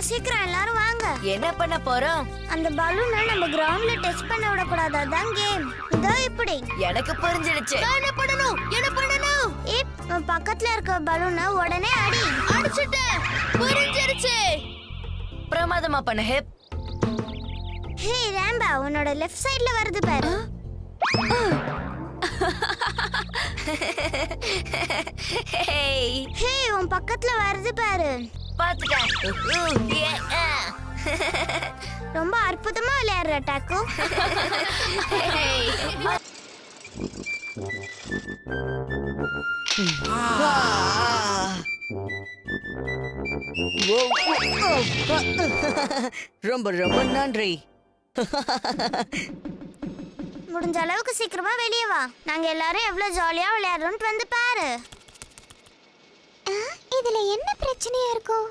சீக்கிரம் எல்லாரும் வாங்க. என்ன பண்ண போறோம்? அந்த பலூனை நம்ம கிரவுண்ட்ல டெஸ்ட் பண்ண விட கூடாது. அதான் கேம். இதோ இப்படி. எனக்கு புரிஞ்சிடுச்சு. என்ன பண்ணணும்? பக்கத்துல இருக்க பலூனை உடனே அடி. அடிச்சிட்டேன். புரிஞ்சிருச்சு. பிரமாதமா பண்ண ஹிப். ஹே ராம்பா, உன்னோட லெஃப்ட் சைடுல வருது பாரு. ஹே உன் பக்கத்துல வருது பாரு. பாத்துட்டேன். ரொம்ப அற்புதமா விளையாடுற டாக்கு. ரொம்ப ரொம்ப நன்றி. முடிஞ்ச அளவுக்கு சீக்கிரமா வெளியே வா. நாங்க எல்லாரும் எவ்வளவு ஜாலியா விளையாடுறோம்னு வந்து பாரு. இதுல என்ன பிரச்சனையா இருக்கும்?